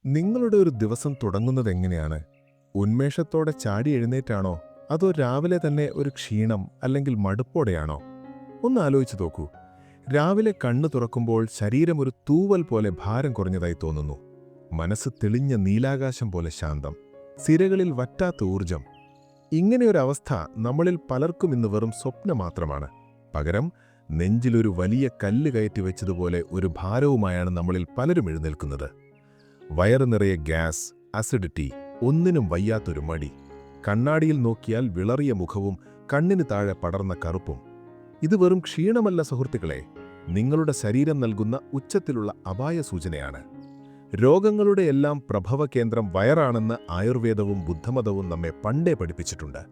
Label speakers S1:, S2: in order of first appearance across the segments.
S1: നിങ്ങളുടെ ഒരു ദിവസം തുടങ്ങുന്നത് എങ്ങനെയാണ്? ഉന്മേഷത്തോടെ ചാടി എഴുന്നേറ്റാണോ? അതോ രാവിലെ തന്നെ ഒരു ക്ഷീണം അല്ലെങ്കിൽ മടുപ്പോടെയാണോ? ഒന്ന് ആലോചിച്ച് നോക്കൂ. രാവിലെ കണ്ണു തുറക്കുമ്പോൾ ശരീരം ഒരു തൂവൽ പോലെ ഭാരം കുറഞ്ഞതായി തോന്നുന്നു. മനസ്സ് തെളിഞ്ഞ നീലാകാശം പോലെ ശാന്തം, സിരകളിൽ വറ്റാത്ത ഊർജം. ഇങ്ങനെയൊരവസ്ഥ നമ്മളിൽ പലർക്കും ഇന്ന് വെറും സ്വപ്നം മാത്രമാണ്. പകരം നെഞ്ചിലൊരു വലിയ കല്ല് കയറ്റി വെച്ചതുപോലെ ഒരു ഭാരവുമായാണ് നമ്മളിൽ പലരും എഴുന്നേൽക്കുന്നത്. വയറ് നിറയെ ഗ്യാസ്, അസിഡിറ്റി, ഒന്നിനും വയ്യാത്തൊരു മടി. കണ്ണാടിയിൽ നോക്കിയാൽ വിളറിയ മുഖവും കണ്ണിന് താഴെ പടർന്ന കറുപ്പും. ഇത് വെറും ക്ഷീണമല്ല സുഹൃത്തുക്കളെ, നിങ്ങളുടെ ശരീരം നൽകുന്ന ഉച്ചത്തിലുള്ള അപായ സൂചനയാണ്. രോഗങ്ങളുടെ എല്ലാം പ്രഭവ കേന്ദ്രം വയറാണെന്ന് ആയുർവേദവും ബുദ്ധമതവും നമ്മെ പണ്ടേ പഠിപ്പിച്ചിട്ടുണ്ട്.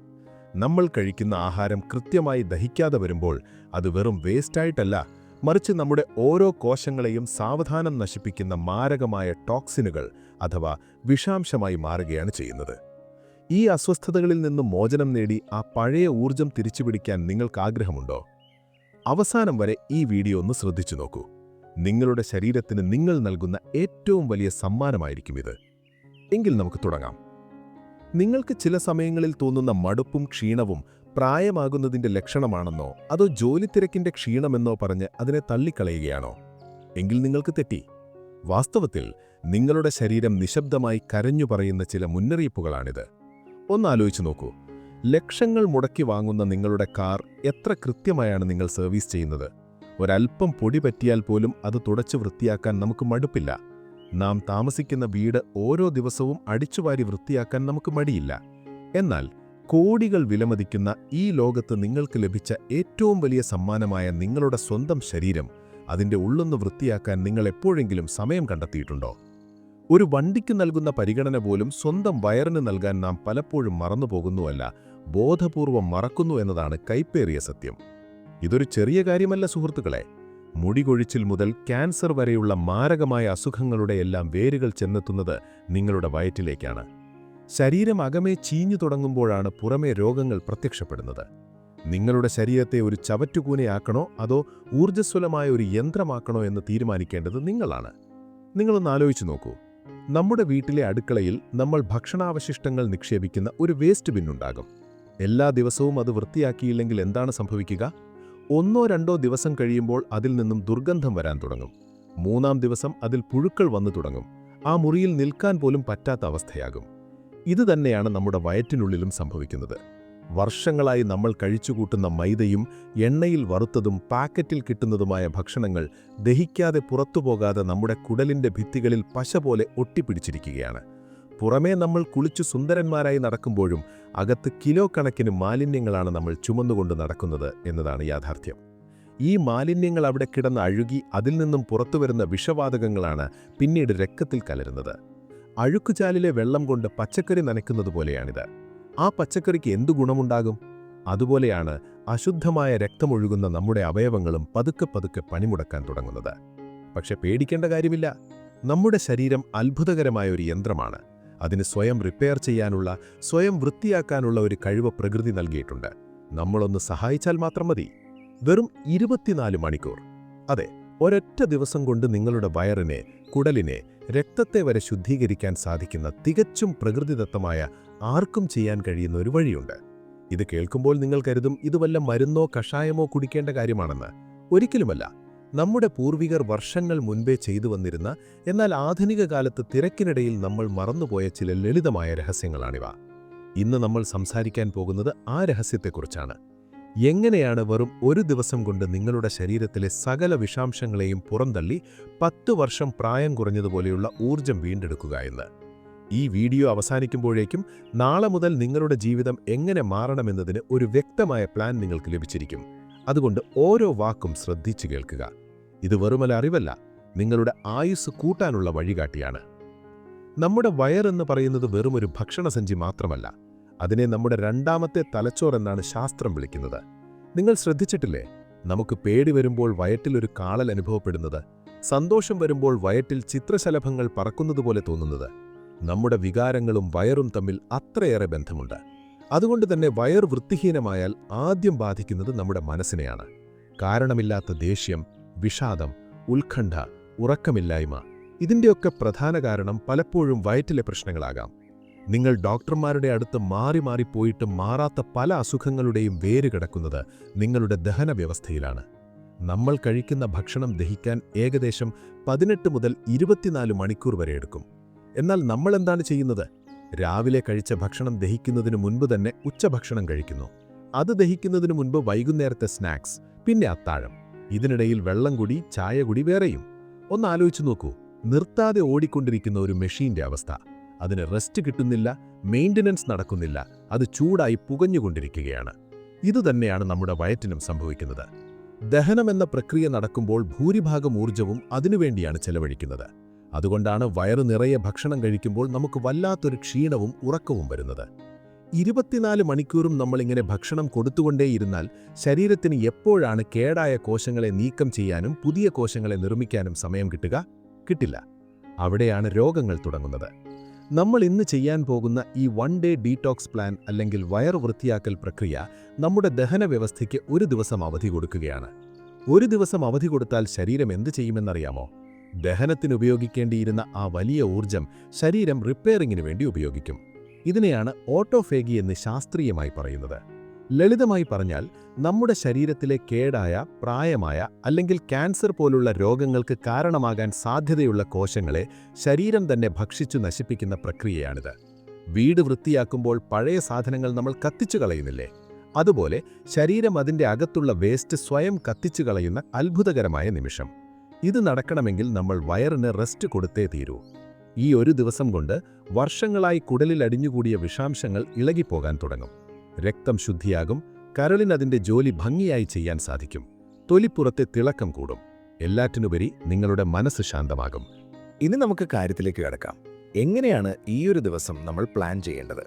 S1: നമ്മൾ കഴിക്കുന്ന ആഹാരം കൃത്യമായി ദഹിക്കാതെ വരുമ്പോൾ അത് വെറും വേസ്റ്റായിട്ടല്ല, മറിച്ച് നമ്മുടെ ഓരോ കോശങ്ങളെയും സാവധാനം നശിപ്പിക്കുന്ന മാരകമായ ടോക്സിനുകൾ അഥവാ വിഷാംശമായി മാറുകയാണ് ചെയ്യുന്നത്. ഈ അസ്വസ്ഥതകളിൽ നിന്ന് മോചനം നേടി ആ പഴയ ഊർജം തിരിച്ചുപിടിക്കാൻ നിങ്ങൾക്ക് ആഗ്രഹമുണ്ടോ? അവസാനം വരെ ഈ വീഡിയോ ഒന്ന് ശ്രദ്ധിച്ചു നോക്കൂ. നിങ്ങളുടെ ശരീരത്തിന് നിങ്ങൾ നൽകുന്ന ഏറ്റവും വലിയ സമ്മാനമായിരിക്കും ഇത്. എങ്കിൽ നമുക്ക് തുടങ്ങാം. നിങ്ങൾക്ക് ചില സമയങ്ങളിൽ തോന്നുന്ന മടുപ്പും ക്ഷീണവും പ്രായമാകുന്നതിന്റെ ലക്ഷണമാണെന്നോ അതോ ജോലിത്തിരക്കിന്റെ ക്ഷീണമെന്നോ പറഞ്ഞ് അതിനെ തള്ളിക്കളയുകയാണോ? എങ്കിൽ നിങ്ങൾക്ക് തെറ്റി. വാസ്തവത്തിൽ നിങ്ങളുടെ ശരീരം നിശബ്ദമായി കരഞ്ഞു പറയുന്ന ചില മുന്നറിയിപ്പുകളാണിത്. ഒന്നാലോചിച്ചു നോക്കൂ. ലക്ഷങ്ങൾ മുടക്കി വാങ്ങുന്ന നിങ്ങളുടെ കാർ എത്ര കൃത്യമായാണ് നിങ്ങൾ സർവീസ് ചെയ്യുന്നത്? ഒരൽപ്പം പൊടി പറ്റിയാൽ പോലും അത് തുടച്ചു വൃത്തിയാക്കാൻ നമുക്ക് മടുപ്പില്ല. നാം താമസിക്കുന്ന വീട് ഓരോ ദിവസവും അടിച്ചുവാരി വൃത്തിയാക്കാൻ നമുക്ക് മടിയില്ല. എന്നാൽ കോടികൾ വിലമതിക്കുന്ന ഈ ലോകത്ത് നിങ്ങൾക്ക് ലഭിച്ച ഏറ്റവും വലിയ സമ്മാനമായ നിങ്ങളുടെ സ്വന്തം ശരീരം, അതിൻ്റെ ഉള്ളൊന്ന് വൃത്തിയാക്കാൻ നിങ്ങൾ എപ്പോഴെങ്കിലും സമയം കണ്ടെത്തിയിട്ടുണ്ടോ? ഒരു വണ്ടിക്ക് നൽകുന്ന പരിഗണന പോലും സ്വന്തം വയറിന് നൽകാൻ നാം പലപ്പോഴും മറന്നുപോകുന്നുവല്ല, ബോധപൂർവം മറക്കുന്നു എന്നതാണ് കൈപ്പേറിയ സത്യം. ഇതൊരു ചെറിയ കാര്യമല്ല സുഹൃത്തുക്കളെ. മുടികൊഴിച്ചിൽ മുതൽ ക്യാൻസർ വരെയുള്ള മാരകമായ അസുഖങ്ങളുടെ എല്ലാം വേരുകൾ ചെന്നെത്തുന്നത് നിങ്ങളുടെ വയറ്റിലേക്കാണ്. ശരീരം അകമേ ചീഞ്ഞു തുടങ്ങുമ്പോഴാണ് പുറമേ രോഗങ്ങൾ പ്രത്യക്ഷപ്പെടുന്നത്. നിങ്ങളുടെ ശരീരത്തെ ഒരു ചവറ്റുകൂനയാക്കണോ അതോ ഊർജ്ജസ്വലമായ ഒരു യന്ത്രമാക്കണോ എന്ന് തീരുമാനിക്കേണ്ടത് നിങ്ങളാണ്. നിങ്ങളൊന്ന് ആലോചിച്ചു നോക്കൂ. നമ്മുടെ വീട്ടിലെ അടുക്കളയിൽ നമ്മൾ ഭക്ഷണാവശിഷ്ടങ്ങൾ നിക്ഷേപിക്കുന്ന ഒരു വേസ്റ്റ് ബിന്നുണ്ടാകും. എല്ലാ ദിവസവും അത് വൃത്തിയാക്കിയില്ലെങ്കിൽ എന്താണ് സംഭവിക്കുക? ഒന്നോ രണ്ടോ ദിവസം കഴിയുമ്പോൾ അതിൽ നിന്നും ദുർഗന്ധം വരാൻ തുടങ്ങും. മൂന്നാം ദിവസം അതിൽ പുഴുക്കൾ വന്നു തുടങ്ങും. ആ മുറിയിൽ നിൽക്കാൻ പോലും പറ്റാത്ത അവസ്ഥയാകും. ഇത് തന്നെയാണ് നമ്മുടെ വയറ്റിനുള്ളിലും സംഭവിക്കുന്നത്. വർഷങ്ങളായി നമ്മൾ കഴിച്ചുകൂട്ടുന്ന മൈദയും എണ്ണയിൽ വറുത്തതും പാക്കറ്റിൽ കിട്ടുന്നതുമായ ഭക്ഷണങ്ങൾ ദഹിക്കാതെ പുറത്തുപോകാതെ നമ്മുടെ കുടലിന്റെ ഭിത്തികളിൽ പശ പോലെ ഒട്ടിപ്പിടിച്ചിരിക്കുകയാണ്. പുറമേ നമ്മൾ കുളിച്ചു സുന്ദരന്മാരായി നടക്കുമ്പോഴും അകത്ത് കിലോ കണക്കിന് മാലിന്യങ്ങളാണ് നമ്മൾ ചുമന്നുകൊണ്ട് നടക്കുന്നത് എന്നതാണ് യാഥാർത്ഥ്യം. ഈ മാലിന്യങ്ങൾ അവിടെ കിടന്ന് അഴുകി അതിൽ നിന്നും പുറത്തുവരുന്ന വിഷവാതകങ്ങളാണ് പിന്നീട് രക്തത്തിൽ കലരുന്നത്. അഴുക്കുചാലിലെ വെള്ളം കൊണ്ട് പച്ചക്കറി നനയ്ക്കുന്നത് പോലെയാണിത്. ആ പച്ചക്കറിക്ക് എന്തു ഗുണമുണ്ടാകും? അതുപോലെയാണ് അശുദ്ധമായ രക്തമൊഴുകുന്ന നമ്മുടെ അവയവങ്ങളും പതുക്കെ പതുക്കെ പണിമുടക്കാൻ തുടങ്ങുന്നത്. പക്ഷെ പേടിക്കേണ്ട കാര്യമില്ല. നമ്മുടെ ശരീരം അത്ഭുതകരമായ ഒരു യന്ത്രമാണ്. അതിന് സ്വയം റിപ്പയർ ചെയ്യാനുള്ള, സ്വയം വൃത്തിയാക്കാനുള്ള ഒരു കഴിവ് പ്രകൃതി നൽകിയിട്ടുണ്ട്. നമ്മളൊന്ന് സഹായിച്ചാൽ മാത്രം മതി. വെറും 24 മണിക്കൂർ, അതെ, ഒരൊറ്റ ദിവസം കൊണ്ട് നിങ്ങളുടെ വയറിനെ, കുടലിനെ, രക്തത്തെ വരെ ശുദ്ധീകരിക്കാൻ സാധിക്കുന്ന തികച്ചും പ്രകൃതിദത്തമായ, ആർക്കും ചെയ്യാൻ കഴിയുന്ന ഒരു വഴിയുണ്ട്. ഇത് കേൾക്കുമ്പോൾ നിങ്ങൾ കരുതും ഇത് വല്ല മരുന്നോ കഷായമോ കുടിക്കേണ്ട കാര്യമാണെന്ന്. ഒരിക്കലുമല്ല. നമ്മുടെ പൂർവികർ വർഷങ്ങൾ മുൻപേ ചെയ്തു വന്നിരുന്ന, എന്നാൽ ആധുനിക കാലത്ത് തിരക്കിനിടയിൽ നമ്മൾ മറന്നുപോയ ചില ലളിതമായ രഹസ്യങ്ങളാണിവ. ഇന്ന് നമ്മൾ സംസാരിക്കാൻ പോകുന്നത് ആ രഹസ്യത്തെക്കുറിച്ചാണ്. എങ്ങനെയാണ് വെറും ഒരു ദിവസം കൊണ്ട് നിങ്ങളുടെ ശരീരത്തിലെ സകല വിഷാംശങ്ങളെയും പുറന്തള്ളി 10 വർഷം പ്രായം കുറഞ്ഞതുപോലെയുള്ള ഊർജം വീണ്ടെടുക്കുക എന്ന്. ഈ വീഡിയോ അവസാനിക്കുമ്പോഴേക്കും നാളെ മുതൽ നിങ്ങളുടെ ജീവിതം എങ്ങനെ മാറണമെന്നതിന് ഒരു വ്യക്തമായ പ്ലാൻ നിങ്ങൾക്ക് ലഭിച്ചിരിക്കും. അതുകൊണ്ട് ഓരോ വാക്കും ശ്രദ്ധിച്ചു കേൾക്കുക. ഇത് വെറുമല്ല അറിവല്ല, നിങ്ങളുടെ ആയുസ് കൂട്ടാനുള്ള വഴികാട്ടിയാണ്. നമ്മുടെ വയറെന്ന് പറയുന്നത് വെറുമൊരു ഭക്ഷണസഞ്ചി മാത്രമല്ല. അതിനെ നമ്മുടെ രണ്ടാമത്തെ തലച്ചോറെന്നാണ് ശാസ്ത്രം വിളിക്കുന്നത്. നിങ്ങൾ ശ്രദ്ധിച്ചിട്ടില്ലേ? നമുക്ക് പേടി വരുമ്പോൾ വയറ്റിലൊരു കാളൽ അനുഭവപ്പെടുന്നത്, സന്തോഷം വരുമ്പോൾ വയറ്റിൽ ചിത്രശലഭങ്ങൾ പറക്കുന്നതുപോലെ തോന്നുന്നത്. നമ്മുടെ വികാരങ്ങളും വയറും തമ്മിൽ അത്രയേറെ ബന്ധമുണ്ട്. അതുകൊണ്ട് തന്നെ വയർ വൃത്തിഹീനമായാൽ ആദ്യം ബാധിക്കുന്നത് നമ്മുടെ മനസ്സിനെയാണ്. കാരണമില്ലാത്ത ദേഷ്യം, വിഷാദം, ഉത്കണ്ഠ, ഉറക്കമില്ലായ്മ, ഇതിൻ്റെയൊക്കെ പ്രധാന കാരണം പലപ്പോഴും വയറ്റിലെ പ്രശ്നങ്ങളാകാം. നിങ്ങൾ ഡോക്ടർമാരുടെ അടുത്ത് മാറി മാറി പോയിട്ട് മാറാത്ത പല അസുഖങ്ങളുടെയും വേര് കിടക്കുന്നത് നിങ്ങളുടെ ദഹന വ്യവസ്ഥയിലാണ്. നമ്മൾ കഴിക്കുന്ന ഭക്ഷണം ദഹിക്കാൻ ഏകദേശം 18 മുതൽ 24 മണിക്കൂർ വരെ എടുക്കും. എന്നാൽ നമ്മൾ എന്താണ് ചെയ്യുന്നത്? രാവിലെ കഴിച്ച ഭക്ഷണം ദഹിക്കുന്നതിന് മുൻപ് തന്നെ ഉച്ചഭക്ഷണം കഴിക്കുന്നു. അത് ദഹിക്കുന്നതിന് മുൻപ് വൈകുന്നേരത്തെ സ്നാക്സ്, പിന്നെ അത്താഴം. ഇതിനിടയിൽ വെള്ളം കുടി, ചായ കുടി വേറെയും. ഒന്ന് ആലോചിച്ചു നോക്കൂ, നിർത്താതെ ഓടിക്കൊണ്ടിരിക്കുന്ന ഒരു മെഷീന്റെ അവസ്ഥ. അതിന് റെസ്റ്റ് കിട്ടുന്നില്ല, മെയിൻ്റനൻസ് നടക്കുന്നില്ല, അത് ചൂടായി പുകഞ്ഞുകൊണ്ടിരിക്കുകയാണ്. ഇതുതന്നെയാണ് നമ്മുടെ വയറ്റിനും സംഭവിക്കുന്നത്. ദഹനമെന്ന പ്രക്രിയ നടക്കുമ്പോൾ ഭൂരിഭാഗം ഊർജ്ജവും അതിനുവേണ്ടിയാണ് ചെലവഴിക്കുന്നത്. അതുകൊണ്ടാണ് വയറു നിറയെ ഭക്ഷണം കഴിക്കുമ്പോൾ നമുക്ക് വല്ലാത്തൊരു ക്ഷീണവും ഉറക്കവും വരുന്നത്. 24 മണിക്കൂറും നമ്മളിങ്ങനെ ഭക്ഷണം കൊടുത്തുകൊണ്ടേയിരുന്നാൽ ശരീരത്തിന് എപ്പോഴാണ് കേടായ കോശങ്ങളെ നീക്കം ചെയ്യാനും പുതിയ കോശങ്ങളെ നിർമ്മിക്കാനും സമയം കിട്ടുക? കിട്ടില്ല. അവിടെയാണ് രോഗങ്ങൾ തുടങ്ങുന്നത്. നമ്മൾ ഇന്ന് ചെയ്യാൻ പോകുന്ന ഈ 1 ഡേ ഡീടോക്സ് പ്ലാൻ അല്ലെങ്കിൽ വയറു വൃത്തിയാക്കൽ പ്രക്രിയ നമ്മുടെ ദഹന വ്യവസ്ഥയ്ക്ക് ഒരു ദിവസം അവധി കൊടുക്കുകയാണ്. ഒരു ദിവസം അവധി കൊടുത്താൽ ശരീരം എന്ത് ചെയ്യുമെന്നറിയാമോ? ദഹനത്തിന് ഉപയോഗിക്കേണ്ടിയിരുന്ന ആ വലിയ ഊർജം ശരീരം റിപ്പയറിങ്ങിന് വേണ്ടി ഉപയോഗിക്കും. ഇതിനെയാണ് ഓട്ടോഫേഗി എന്ന് ശാസ്ത്രീയമായി പറയുന്നത്. ലളിതമായി പറഞ്ഞാൽ, നമ്മുടെ ശരീരത്തിലെ കേടായ, പ്രായമായ അല്ലെങ്കിൽ ക്യാൻസർ പോലുള്ള രോഗങ്ങൾക്ക് കാരണമാകാൻ സാധ്യതയുള്ള കോശങ്ങളെ ശരീരം തന്നെ ഭക്ഷിച്ചു നശിപ്പിക്കുന്ന പ്രക്രിയയാണിത്. വീട് വൃത്തിയാക്കുമ്പോൾ പഴയ സാധനങ്ങൾ നമ്മൾ കത്തിച്ചു കളയുന്നില്ലേ? അതുപോലെ ശരീരം അതിൻ്റെ അകത്തുള്ള വേസ്റ്റ് സ്വയം കത്തിച്ചു കളയുന്ന അത്ഭുതകരമായ നിമിഷം. ഇത് നടക്കണമെങ്കിൽ നമ്മൾ വയറിന് റെസ്റ്റ് കൊടുത്തേ തീരൂ. ഈ ഒരു ദിവസം കൊണ്ട് വർഷങ്ങളായി കുടലിൽ അടിഞ്ഞുകൂടിയ വിഷാംശങ്ങൾ ഇളകിപ്പോകാൻ തുടങ്ങും. രക്തം ശുദ്ധിയാകും, കരളിന് അതിൻ്റെ ജോലി ഭംഗിയായി ചെയ്യാൻ സാധിക്കും, തൊലിപ്പുറത്തെ തിളക്കം കൂടും. എല്ലാറ്റിനുപരി നിങ്ങളുടെ മനസ്സ് ശാന്തമാകും.
S2: ഇനി നമുക്ക് കാര്യത്തിലേക്ക് കടക്കാം. എങ്ങനെയാണ് ഈ ഒരു ദിവസം നമ്മൾ പ്ലാൻ ചെയ്യേണ്ടത്?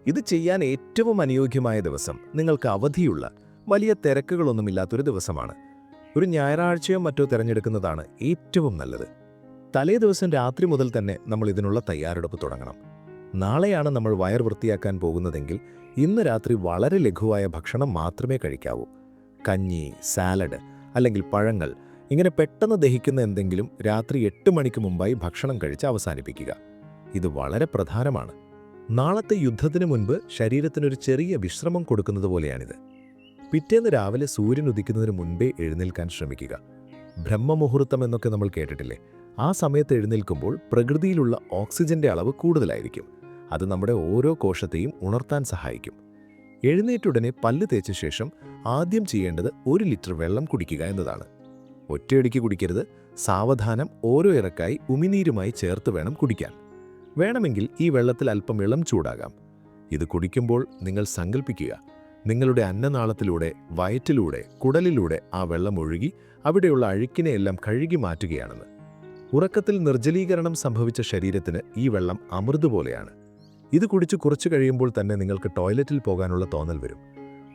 S2: ഇത് ചെയ്യാൻ ഏറ്റവും അനുയോജ്യമായ ദിവസം നിങ്ങൾക്ക് അവധിയുള്ള, വലിയ തിരക്കുകളൊന്നുമില്ലാത്തൊരു ദിവസമാണ്. ഒരു ഞായറാഴ്ചയോ മറ്റോ തിരഞ്ഞെടുക്കുന്നതാണ് ഏറ്റവും നല്ലത്. തലേ ദിവസം രാത്രി മുതൽ തന്നെ നമ്മൾ ഇതിനുള്ള തയ്യാറെടുപ്പ് തുടങ്ങണം. നാളെയാണ് നമ്മൾ വയർ വൃത്തിയാക്കാൻ പോകുന്നതെങ്കിൽ ഇന്ന് രാത്രി വളരെ ലഘുവായ ഭക്ഷണം മാത്രമേ കഴിക്കാവൂ. കഞ്ഞി, സാലഡ് അല്ലെങ്കിൽ പഴങ്ങൾ, ഇങ്ങനെ പെട്ടെന്ന് ദഹിക്കുന്ന എന്തെങ്കിലും രാത്രി 8 മണിക്ക് മുമ്പായി ഭക്ഷണം കഴിച്ച് അവസാനിപ്പിക്കുക. ഇത് വളരെ പ്രധാനമാണ്. നാളത്തെ യുദ്ധത്തിന് മുൻപ് ശരീരത്തിനൊരു ചെറിയ വിശ്രമം കൊടുക്കുന്നത് പോലെയാണിത്. പിറ്റേന്ന് രാവിലെ സൂര്യൻ ഉദിക്കുന്നതിന് മുൻപേ എഴുന്നേൽക്കാൻ ശ്രമിക്കുക. ബ്രഹ്മമുഹൂർത്തം എന്നൊക്കെ നമ്മൾ കേട്ടിട്ടില്ലേ? ആ സമയത്ത് എഴുന്നേൽക്കുമ്പോൾ പ്രകൃതിയിലുള്ള ഓക്സിജന്റെ അളവ് കൂടുതലായിരിക്കും. അത് നമ്മുടെ ഓരോ കോശത്തെയും ഉണർത്താൻ സഹായിക്കും. എഴുന്നേറ്റുടനെ പല്ല് തേച്ച ശേഷം ആദ്യം ചെയ്യേണ്ടത് 1 ലിറ്റർ വെള്ളം കുടിക്കുക എന്നതാണ്. ഒറ്റയടിക്ക് കുടിക്കരുത്. സാവധാനം ഓരോ ഇറക്കായി ഉമിനീരുമായി ചേർത്ത് വേണം കുടിക്കാൻ. വേണമെങ്കിൽ ഈ വെള്ളത്തിൽ അല്പം ഇളം ചൂടാകാം. ഇത് കുടിക്കുമ്പോൾ നിങ്ങൾ സങ്കൽപ്പിക്കുക, നിങ്ങളുടെ അന്നനാളത്തിലൂടെ, വയറ്റിലൂടെ, കുടലിലൂടെ ആ വെള്ളം ഒഴുകി അവിടെയുള്ള അഴുക്കിനെയെല്ലാം കഴുകി മാറ്റുകയാണെന്ന്. ഉറക്കത്തിൽ നിർജ്ജലീകരണം സംഭവിച്ച ശരീരത്തിന് ഈ വെള്ളം അമൃത് പോലെയാണ്. ഇത് കുടിച്ച് കുറച്ചു കഴിയുമ്പോൾ തന്നെ നിങ്ങൾക്ക് ടോയ്ലറ്റിൽ പോകാനുള്ള തോന്നൽ വരും.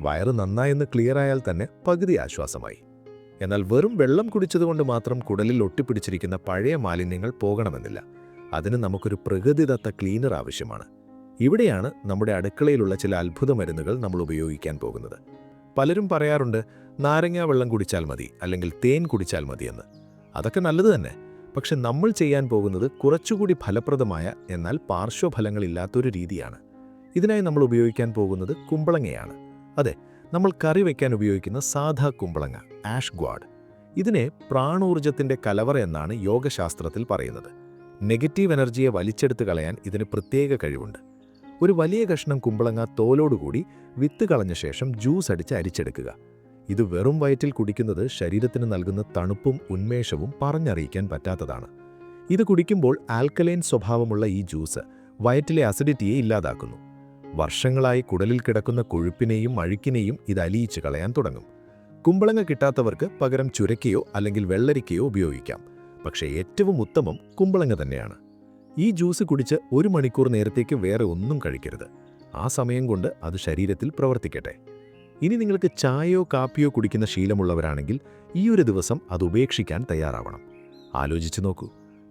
S2: വയറ് നന്നായെന്ന് ക്ലിയറായാൽ തന്നെ പകുതി ആശ്വാസമായി. എന്നാൽ വെറും വെള്ളം കുടിച്ചതുകൊണ്ട് മാത്രം കുടലിൽ ഒട്ടിപ്പിടിച്ചിരിക്കുന്ന പഴയ മാലിന്യങ്ങൾ പോകണമെന്നില്ല. അതിന് നമുക്കൊരു പ്രകൃതിദത്ത ക്ലീനർ ആവശ്യമാണ്. ഇവിടെയാണ് നമ്മുടെ അടുക്കളയിലുള്ള ചില അത്ഭുത മരുന്നുകൾ നമ്മൾ ഉപയോഗിക്കാൻ പോകുന്നത്. പലരും പറയാറുണ്ട്, നാരങ്ങാ വെള്ളം കുടിച്ചാൽ മതി, അല്ലെങ്കിൽ തേൻ കുടിച്ചാൽ മതിയെന്ന്. അതൊക്കെ നല്ലത് തന്നെ. പക്ഷെ നമ്മൾ ചെയ്യാൻ പോകുന്നത് കുറച്ചുകൂടി ഫലപ്രദമായ, എന്നാൽ പാർശ്വഫലങ്ങളില്ലാത്തൊരു രീതിയാണ്. ഇതിനായി നമ്മൾ ഉപയോഗിക്കാൻ പോകുന്നത് കുമ്പളങ്ങയാണ്. അതെ, നമ്മൾ കറി വയ്ക്കാൻ ഉപയോഗിക്കുന്ന സാധാ കുമ്പളങ്ങ, ആഷ് ഗ്വാഡ്. ഇതിനെ പ്രാണൂർജത്തിന്റെ കലവറ എന്നാണ് യോഗശാസ്ത്രത്തിൽ പറയുന്നത്. നെഗറ്റീവ് എനർജിയെ വലിച്ചെടുത്ത് കളയാൻ ഇതിന് പ്രത്യേക കഴിവുണ്ട്. ഒരു വലിയ കഷ്ണം കുമ്പളങ്ങ തോലോടുകൂടി വിത്ത് കളഞ്ഞ ശേഷം ജ്യൂസ് അടിച്ച് അരിച്ചെടുക്കുക. ഇത് വെറും വയറ്റിൽ കുടിക്കുന്നത് ശരീരത്തിന് നൽകുന്ന തണുപ്പും ഉന്മേഷവും പറഞ്ഞറിയിക്കാൻ പറ്റാത്തതാണ്. ഇത് കുടിക്കുമ്പോൾ ആൽക്കലൈൻ സ്വഭാവമുള്ള ഈ ജ്യൂസ് വയറ്റിലെ അസിഡിറ്റിയെ ഇല്ലാതാക്കുന്നു. വർഷങ്ങളായി കുടലിൽ കിടക്കുന്ന കൊഴുപ്പിനെയും അഴുക്കിനെയും ഇത് അലിയിച്ച് കളയാൻ തുടങ്ങും. കുമ്പളങ്ങ കിട്ടാത്തവർക്ക് പകരം ചുരക്കയോ അല്ലെങ്കിൽ വെള്ളരിക്കയോ ഉപയോഗിക്കാം. പക്ഷേ ഏറ്റവും ഉത്തമം കുമ്പളങ്ങ തന്നെയാണ്. ഈ ജ്യൂസ് കുടിച്ച് 1 മണിക്കൂർ നേരത്തേക്ക് വേറെ ഒന്നും കഴിക്കരുത്. ആ സമയം കൊണ്ട് അത് ശരീരത്തിൽ പ്രവർത്തിക്കട്ടെ. ഇനി നിങ്ങൾക്ക് ചായയോ കാപ്പിയോ കുടിക്കുന്ന ശീലമുള്ളവരാണെങ്കിൽ ഈ ഒരു ദിവസം അത് ഉപേക്ഷിക്കാൻ തയ്യാറാവണം. ആലോചിച്ചു നോക്കൂ,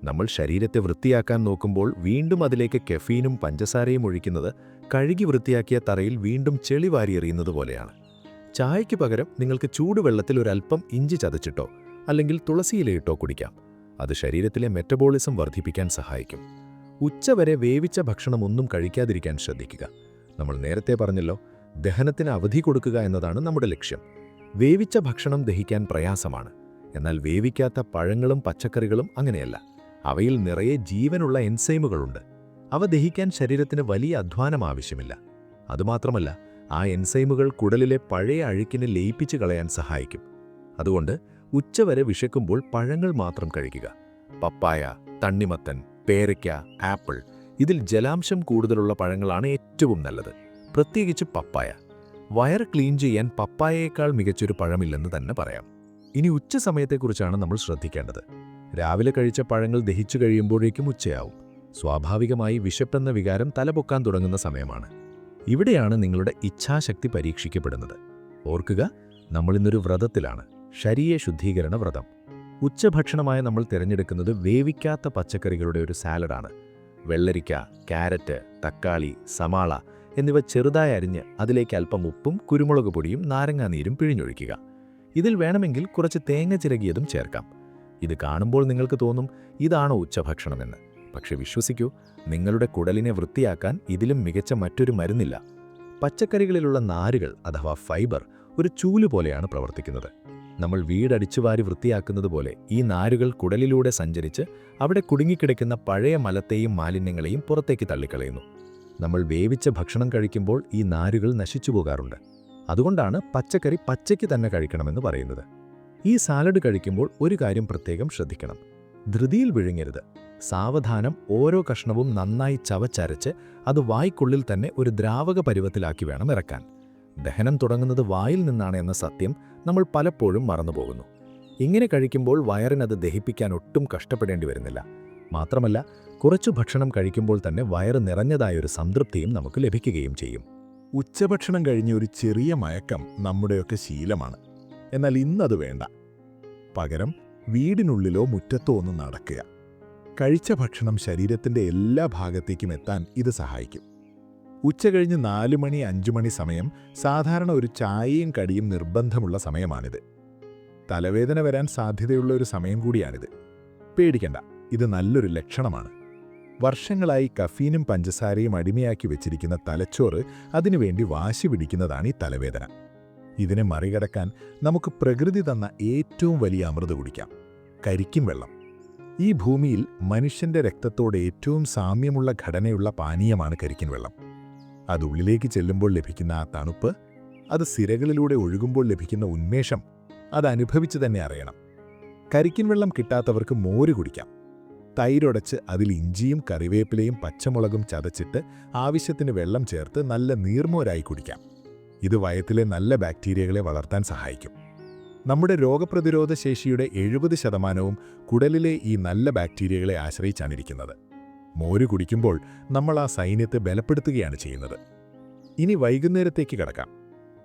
S2: നമ്മൾ ശരീരത്തെ വൃത്തിയാക്കാൻ നോക്കുമ്പോൾ വീണ്ടും അതിലേക്ക് കെഫീനും പഞ്ചസാരയും ഒഴിക്കുന്നത് കഴുകി വൃത്തിയാക്കിയ തറയിൽ വീണ്ടും ചെളി വാരിയെറിയുന്നത് പോലെയാണ്. ചായയ്ക്ക് പകരം നിങ്ങൾക്ക് ചൂടുവെള്ളത്തിൽ ഒരൽപ്പം ഇഞ്ചി ചതച്ചിട്ടോ അല്ലെങ്കിൽ തുളസിയിലയിട്ടോ കുടിക്കാം. അത് ശരീരത്തിലെ മെറ്റബോളിസം വർദ്ധിപ്പിക്കാൻ സഹായിക്കും. ഉച്ചവരെ വേവിച്ച ഭക്ഷണം ഒന്നും കഴിക്കാതിരിക്കാൻ ശ്രദ്ധിക്കുക. നമ്മൾ നേരത്തെ പറഞ്ഞല്ലോ, ദഹനത്തിന് അവധി കൊടുക്കുക എന്നതാണ് നമ്മുടെ ലക്ഷ്യം. വേവിച്ച ഭക്ഷണം ദഹിക്കാൻ പ്രയാസമാണ്. എന്നാൽ വേവിക്കാത്ത പഴങ്ങളും പച്ചക്കറികളും അങ്ങനെയല്ല. അവയിൽ നിറയെ ജീവനുള്ള എൻസൈമുകളുണ്ട്. അവ ദഹിക്കാൻ ശരീരത്തിന് വലിയ അധ്വാനം ആവശ്യമില്ല. അതുമാത്രമല്ല, ആ എൻസൈമുകൾ കുടലിലെ പഴയ അഴുക്കിനെ ലയിപ്പിച്ച് കളയാൻ സഹായിക്കും. അതുകൊണ്ട് ഉച്ചവരെ വിശക്കുമ്പോൾ പഴങ്ങൾ മാത്രം കഴിക്കുക. പപ്പായ, തണ്ണിമത്തൻ, പേരയ്ക്ക, ആപ്പിൾ, ഇതിൽ ജലാംശം കൂടുതലുള്ള പഴങ്ങളാണ് ഏറ്റവും നല്ലത്. പ്രത്യേകിച്ച് പപ്പായ. വയറ് ക്ലീൻ ചെയ്യാൻ പപ്പായയേക്കാൾ മികച്ചൊരു പഴമില്ലെന്ന് തന്നെ പറയാം. ഇനി ഉച്ച സമയത്തെക്കുറിച്ചാണ് നമ്മൾ ശ്രദ്ധിക്കേണ്ടത്. രാവിലെ കഴിച്ച പഴങ്ങൾ ദഹിച്ചു കഴിയുമ്പോഴേക്കും ഉച്ചയാവും. സ്വാഭാവികമായി വിശപ്പെന്ന വികാരം തലപൊക്കാൻ തുടങ്ങുന്ന സമയമാണ്. ഇവിടെയാണ് നിങ്ങളുടെ ഇച്ഛാശക്തി പരീക്ഷിക്കപ്പെടുന്നത്. ഓർക്കുക, നമ്മളിന്നൊരു വ്രതത്തിലാണ്, ശരീര ശുദ്ധീകരണ വ്രതം. ഉച്ചഭക്ഷണമായി നമ്മൾ തിരഞ്ഞെടുക്കുന്നത് വേവിക്കാത്ത പച്ചക്കറികളുടെ ഒരു സാലഡാണ്. വെള്ളരിക്ക, ക്യാരറ്റ്, തക്കാളി, സമാള എന്നിവ ചെറുതായി അരിഞ്ഞ് അതിലേക്ക് അല്പം ഉപ്പും കുരുമുളക് പൊടിയും നാരങ്ങാനീരും പിഴിഞ്ഞൊഴിക്കുക. ഇതിൽ വേണമെങ്കിൽ കുറച്ച് തേങ്ങ ചിരകിയതും ചേർക്കാം. ഇത് കാണുമ്പോൾ നിങ്ങൾക്ക് തോന്നും, ഇതാണോ ഉച്ചഭക്ഷണമെന്ന്. പക്ഷെ വിശ്വസിക്കൂ, നിങ്ങളുടെ കുടലിനെ വൃത്തിയാക്കാൻ ഇതിലും മികച്ച മറ്റൊരു മരുന്നില്ല. പച്ചക്കറികളിലുള്ള നാരുകൾ അഥവാ ഫൈബർ ഒരു ചൂല് പോലെയാണ് പ്രവർത്തിക്കുന്നത്. നമ്മൾ വീടടിച്ചുവാരി വൃത്തിയാക്കുന്നത് പോലെ ഈ നാരുകൾ കുടലിലൂടെ സഞ്ചരിച്ച് അവിടെ കുടുങ്ങിക്കിടക്കുന്ന പഴയ മലത്തെയും മാലിന്യങ്ങളെയും പുറത്തേക്ക് തള്ളിക്കളയുന്നു. നമ്മൾ വേവിച്ച ഭക്ഷണം കഴിക്കുമ്പോൾ ഈ നാരുകൾ നശിച്ചു പോകാറുണ്ട്. അതുകൊണ്ടാണ് പച്ചക്കറി പച്ചയ്ക്ക് തന്നെ കഴിക്കണമെന്ന് പറയുന്നത്. ഈ സാലഡ് കഴിക്കുമ്പോൾ ഒരു കാര്യം പ്രത്യേകം ശ്രദ്ധിക്കണം. ധൃതിയിൽ വിഴുങ്ങരുത്. സാവധാനം ഓരോ കഷ്ണവും നന്നായി ചവച്ചരച്ച് അത് വായ്ക്കുള്ളിൽ തന്നെ ഒരു ദ്രാവക പരുവത്തിലാക്കി വേണം ഇറക്കാൻ. ദഹനം തുടങ്ങുന്നത് വായിൽ നിന്നാണ് എന്ന സത്യം നമ്മൾ പലപ്പോഴും മറന്നുപോകുന്നു. ഇങ്ങനെ കഴിക്കുമ്പോൾ വയറിനത് ദഹിപ്പിക്കാൻ ഒട്ടും കഷ്ടപ്പെടേണ്ടി വരുന്നില്ല. മാത്രമല്ല, കുറച്ചു ഭക്ഷണം കഴിക്കുമ്പോൾ തന്നെ വയറ് നിറഞ്ഞതായൊരു സംതൃപ്തിയും നമുക്ക് ലഭിക്കുകയും ചെയ്യും.
S1: ഉച്ചഭക്ഷണം കഴിഞ്ഞ ഒരു ചെറിയ മയക്കം നമ്മുടെയൊക്കെ ശീലമാണ്. എന്നാൽ ഇന്നത് വേണ്ട. പകരം വീടിനുള്ളിലോ മുറ്റത്തോ ഒന്ന് നടക്കുക. കഴിച്ച ഭക്ഷണം ശരീരത്തിൻ്റെ എല്ലാ ഭാഗത്തേക്കും എത്താൻ ഇത് സഹായിക്കും. ഉച്ച കഴിഞ്ഞ് 4 മണി 5 മണി സമയം സാധാരണ ഒരു ചായയും കടിയും നിർബന്ധമുള്ള സമയമാണിത്. തലവേദന വരാൻ സാധ്യതയുള്ള ഒരു സമയം കൂടിയാണിത്. പേടിക്കണ്ട, ഇത് നല്ലൊരു ലക്ഷണമാണ്. വർഷങ്ങളായി കഫീനും പഞ്ചസാരയും അടിമയാക്കി വെച്ചിരിക്കുന്ന തലച്ചോറ് അതിനുവേണ്ടി വാശി പിടിക്കുന്നതാണ് ഈ തലവേദന. ഇതിനെ മറികടക്കാൻ നമുക്ക് പ്രകൃതി തന്ന ഏറ്റവും വലിയ അമൃത് കുടിക്കാം: കരിക്കിൻ വെള്ളം. ഈ ഭൂമിയിൽ മനുഷ്യന്റെ രക്തത്തോട് ഏറ്റവും സാമ്യമുള്ള ഘടനയുള്ള പാനീയമാണ് കരിക്കിൻ വെള്ളം. അത് ഉള്ളിലേക്ക് ചെല്ലുമ്പോൾ ലഭിക്കുന്ന ആ തണുപ്പ്, അത് സിരകളിലൂടെ ഒഴുകുമ്പോൾ ലഭിക്കുന്ന ഉന്മേഷം, അത് അനുഭവിച്ചു തന്നെ അറിയണം. കരിക്കിൻ വെള്ളം കിട്ടാത്തവർക്ക് മോര് കുടിക്കാം. തൈരൊടച്ച് അതിൽ ഇഞ്ചിയും കറിവേപ്പിലയും പച്ചമുളകും ചതച്ചിട്ട് ആവശ്യത്തിന് വെള്ളം ചേർത്ത് നല്ല നീർമോരായി കുടിക്കാം. ഇത് വയറ്റിലെ നല്ല ബാക്ടീരിയകളെ വളർത്താൻ സഹായിക്കും. നമ്മുടെ രോഗപ്രതിരോധ ശേഷിയുടെ 70% കുടലിലെ ഈ നല്ല ബാക്ടീരിയകളെ ആശ്രയിച്ചാണിരിക്കുന്നത്. മോര് കുടിക്കുമ്പോൾ നമ്മൾ ആ സൈന്യത്തെ ബലപ്പെടുത്തുകയാണ് ചെയ്യുന്നത്. ഇനി വൈകുന്നേരത്തേക്ക് കടക്കാം.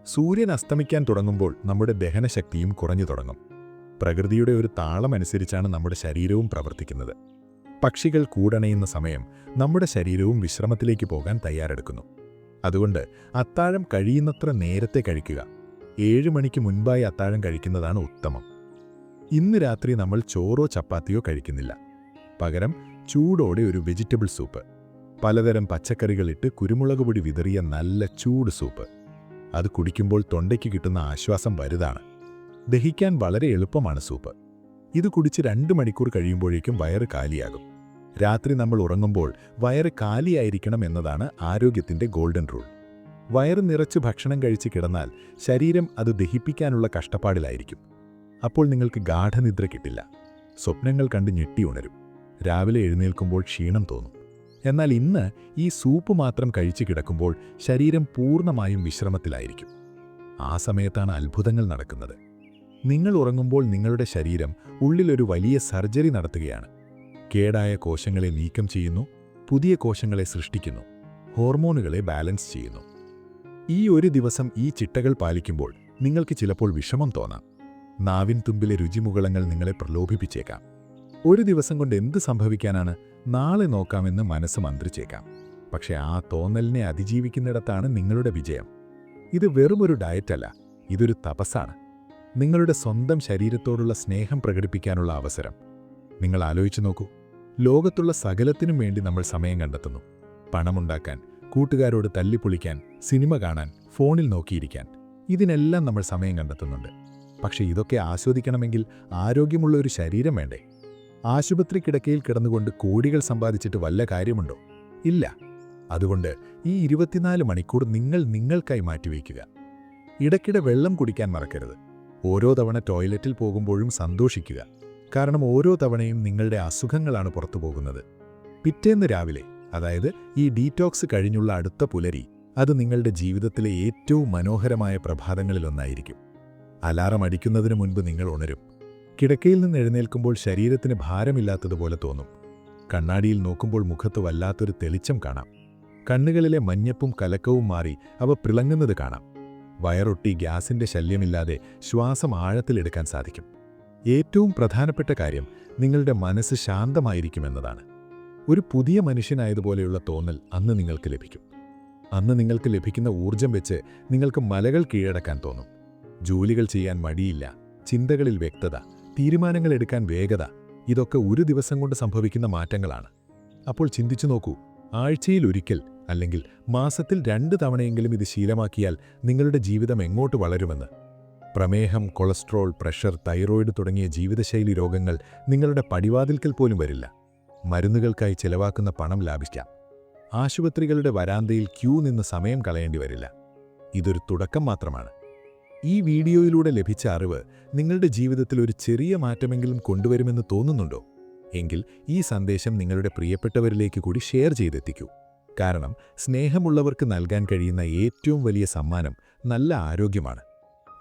S1: സൂര്യൻ അസ്തമിക്കാൻ തുടങ്ങുമ്പോൾ നമ്മുടെ ദഹനശക്തിയും കുറഞ്ഞു തുടങ്ങും. പ്രകൃതിയുടെ ഒരു താളമനുസരിച്ചാണ് നമ്മുടെ ശരീരവും പ്രവർത്തിക്കുന്നത്. പക്ഷികൾ കൂടണയുന്ന സമയം നമ്മുടെ ശരീരവും വിശ്രമത്തിലേക്ക് പോകാൻ തയ്യാറെടുക്കുന്നു. അതുകൊണ്ട് അത്താഴം കഴിയുന്നത്ര നേരത്തെ കഴിക്കുക. 7 മണിക്ക് മുൻപായി അത്താഴം കഴിക്കുന്നതാണ് ഉത്തമം. ഇന്ന് രാത്രി നമ്മൾ ചോറോ ചപ്പാത്തിയോ കഴിക്കുന്നില്ല. പകരം ചൂടോടെ ഒരു വെജിറ്റബിൾ സൂപ്പ്, പലതരം പച്ചക്കറികളിട്ട് കുരുമുളക് പൊടി വിതറിയ നല്ല ചൂട് സൂപ്പ്. അത് കുടിക്കുമ്പോൾ തൊണ്ടയ്ക്ക് കിട്ടുന്ന ആശ്വാസം വലുതാണ്. ദഹിക്കാൻ വളരെ എളുപ്പമാണ് സൂപ്പ്. ഇത് കുടിച്ച് 2 മണിക്കൂർ കഴിയുമ്പോഴേക്കും വയറ് കാലിയാകും. രാത്രി നമ്മൾ ഉറങ്ങുമ്പോൾ വയറ് കാലിയായിരിക്കണം എന്നതാണ് ആരോഗ്യത്തിൻ്റെ ഗോൾഡൻ റൂൾ. വയറ് നിറച്ച് ഭക്ഷണം കഴിച്ച് കിടന്നാൽ ശരീരം അത് ദഹിപ്പിക്കാനുള്ള കഷ്ടപ്പാടിലായിരിക്കും. അപ്പോൾ നിങ്ങൾക്ക് ഗാഠനിദ്ര കിട്ടില്ല. സ്വപ്നങ്ങൾ കണ്ട് ഞെട്ടി ഉണരും. രാവിലെ എഴുന്നേൽക്കുമ്പോൾ ക്ഷീണം തോന്നും. എന്നാൽ ഇന്ന് ഈ സൂപ്പ് മാത്രം കഴിച്ച് കിടക്കുമ്പോൾ ശരീരം പൂർണ്ണമായും വിശ്രമത്തിലായിരിക്കും. ആ സമയത്താണ് അത്ഭുതങ്ങൾ നടക്കുന്നത്. നിങ്ങൾ ഉറങ്ങുമ്പോൾ നിങ്ങളുടെ ശരീരം ഉള്ളിലൊരു വലിയ സർജറി നടത്തുകയാണ്. കേടായ കോശങ്ങളെ നീക്കം ചെയ്യുന്നു, പുതിയ കോശങ്ങളെ സൃഷ്ടിക്കുന്നു, ഹോർമോണുകളെ ബാലൻസ് ചെയ്യുന്നു. ഈ ഒരു ദിവസം ഈ ചിട്ടകൾ പാലിക്കുമ്പോൾ നിങ്ങൾക്ക് ചിലപ്പോൾ വിഷമം തോന്നാം. നാവിൻ തുമ്പിലെ രുചിമുകളങ്ങൾ നിങ്ങളെ പ്രലോഭിപ്പിച്ചേക്കാം. ഒരു ദിവസം കൊണ്ട് എന്ത് സംഭവിക്കാനാണ്, നാളെ നോക്കാമെന്ന് മനസ്സ് മന്ത്രിച്ചേക്കാം. പക്ഷെ ആ തോന്നലിനെ അതിജീവിക്കുന്നിടത്താണ് നിങ്ങളുടെ വിജയം. ഇത് വെറുമൊരു ഡയറ്റല്ല, ഇതൊരു തപസ്സാണ്. നിങ്ങളുടെ സ്വന്തം ശരീരത്തോടുള്ള സ്നേഹം പ്രകടിപ്പിക്കാനുള്ള അവസരം. നിങ്ങൾ ആലോചിച്ചു നോക്കൂ, ലോകത്തുള്ള സകലത്തിനും വേണ്ടി നമ്മൾ സമയം കണ്ടെത്തുന്നു. പണമുണ്ടാക്കാൻ, കൂട്ടുകാരോട് തല്ലിപ്പൊളിക്കാൻ, സിനിമ കാണാൻ, ഫോണിൽ നോക്കിയിരിക്കാൻ, ഇതിനെല്ലാം നമ്മൾ സമയം കണ്ടെത്തുന്നുണ്ട്. പക്ഷേ ഇതൊക്കെ ആസ്വദിക്കണമെങ്കിൽ ആരോഗ്യമുള്ള ഒരു ശരീരം വേണ്ടേ? ആശുപത്രി കിടക്കയിൽ കിടന്നുകൊണ്ട് കോടികൾ സമ്പാദിച്ചിട്ട് വല്ല കാര്യമുണ്ടോ? ഇല്ല. അതുകൊണ്ട് ഈ 24 മണിക്കൂർ നിങ്ങൾക്കായി മാറ്റിവെക്കുക. ഇടയ്ക്കിടെ വെള്ളം കുടിക്കാൻ മറക്കരുത്. ഓരോ തവണ ടോയ്ലറ്റിൽ പോകുമ്പോഴും സന്തോഷിക്കുക. കാരണം ഓരോ തവണയും നിങ്ങളുടെ അസുഖങ്ങളാണ് പുറത്തു പോകുന്നത്. പിറ്റേന്ന് രാവിലെ, അതായത് ഈ ഡീറ്റോക്സ് കഴിഞ്ഞുള്ള അടുത്ത പുലരി, അത് നിങ്ങളുടെ ജീവിതത്തിലെ ഏറ്റവും മനോഹരമായ പ്രഭാതങ്ങളിലൊന്നായിരിക്കും. അലാറം അടിക്കുന്നതിന് മുൻപ് നിങ്ങൾ ഉണരും. കിടക്കയിൽ നിന്ന് എഴുന്നേൽക്കുമ്പോൾ ശരീരത്തിന് ഭാരമില്ലാത്തതുപോലെ തോന്നും. കണ്ണാടിയിൽ നോക്കുമ്പോൾ മുഖത്ത് വല്ലാത്തൊരു തെളിച്ചം കാണാം. കണ്ണുകളിലെ മഞ്ഞപ്പും കലക്കവും മാറി അവ പിളങ്ങുന്നത് കാണാം. വയറൊട്ടി ഗ്യാസിന്റെ ശല്യമില്ലാതെ ശ്വാസം ആഴത്തിലെടുക്കാൻ സാധിക്കും. ഏറ്റവും പ്രധാനപ്പെട്ട കാര്യം, നിങ്ങളുടെ മനസ്സ് ശാന്തമായിരിക്കുമെന്നതാണ്. ഒരു പുതിയ മനുഷ്യനായതുപോലെയുള്ള തോന്നൽ അന്ന് നിങ്ങൾക്ക് ലഭിക്കും. അന്ന് നിങ്ങൾക്ക് ലഭിക്കുന്ന ഊർജം വെച്ച് നിങ്ങൾക്ക് മലകൾ കീഴടക്കാൻ തോന്നും. ജോലികൾ ചെയ്യാൻ മടിയില്ല, ചിന്തകളിൽ വ്യക്തത, തീരുമാനങ്ങൾ എടുക്കാൻ വേഗത, ഇതൊക്കെ ഒരു ദിവസം കൊണ്ട് സംഭവിക്കുന്ന മാറ്റങ്ങളാണ്. അപ്പോൾ ചിന്തിച്ചു നോക്കൂ, ആഴ്ചയിൽ ഒരിക്കൽ അല്ലെങ്കിൽ മാസത്തിൽ 2 തവണയെങ്കിലും ഇത് ശീലമാക്കിയാൽ നിങ്ങളുടെ ജീവിതം എങ്ങോട്ട് വളരുമെന്ന്. പ്രമേഹം, കൊളസ്ട്രോൾ, പ്രഷർ, തൈറോയിഡ് തുടങ്ങിയ ജീവിതശൈലി രോഗങ്ങൾ നിങ്ങളുടെ പടിവാതിൽക്കൽ പോലും വരില്ല. മരുന്നുകൾക്കായി ചെലവാക്കുന്ന പണം ലാഭിക്കാം. ആശുപത്രികളുടെ വരാന്തയിൽ ക്യൂ നിന്ന് സമയം കളയേണ്ടി വരില്ല. ഇതൊരു തുടക്കം മാത്രമാണ്. ഈ വീഡിയോയിലൂടെ ലഭിച്ച അറിവ് നിങ്ങളുടെ ജീവിതത്തിൽ ഒരു ചെറിയ മാറ്റമെങ്കിലും കൊണ്ടുവരുമെന്ന് തോന്നുന്നുണ്ടോ? എങ്കിൽ ഈ സന്ദേശം നിങ്ങളുടെ പ്രിയപ്പെട്ടവരിലേക്ക് കൂടി ഷെയർ ചെയ്തെത്തിക്കൂ. കാരണം സ്നേഹമുള്ളവർക്ക് നൽകാൻ കഴിയുന്ന ഏറ്റവും വലിയ സമ്മാനം നല്ല ആരോഗ്യമാണ്.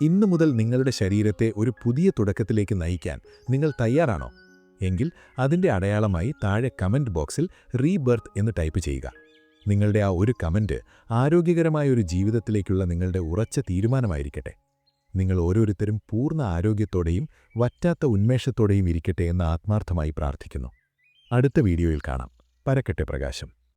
S1: ഇന്നു മുതൽ നിങ്ങളുടെ ശരീരത്തെ ഒരു പുതിയ തുടക്കത്തിലേക്ക് നയിക്കാൻ നിങ്ങൾ തയ്യാറാണോ? എങ്കിൽ അതിൻ്റെ അടയാളമായി താഴെ കമൻറ്റ് ബോക്സിൽ റീബർത്ത് എന്ന് ടൈപ്പ് ചെയ്യുക. നിങ്ങളുടെ ആ ഒരു കമൻറ്റ് ആരോഗ്യകരമായ ഒരു ജീവിതത്തിലേക്കുള്ള നിങ്ങളുടെ ഉറച്ച തീരുമാനമായിരിക്കട്ടെ. നിങ്ങൾ ഓരോരുത്തരും പൂർണ്ണ ആരോഗ്യത്തോടെയും വറ്റാത്ത ഉന്മേഷത്തോടെയും ഇരിക്കട്ടെ എന്ന് ആത്മാർത്ഥമായി പ്രാർത്ഥിക്കുന്നു. അടുത്ത വീഡിയോയിൽ കാണാം. പരക്കട്ടെ പ്രകാശം.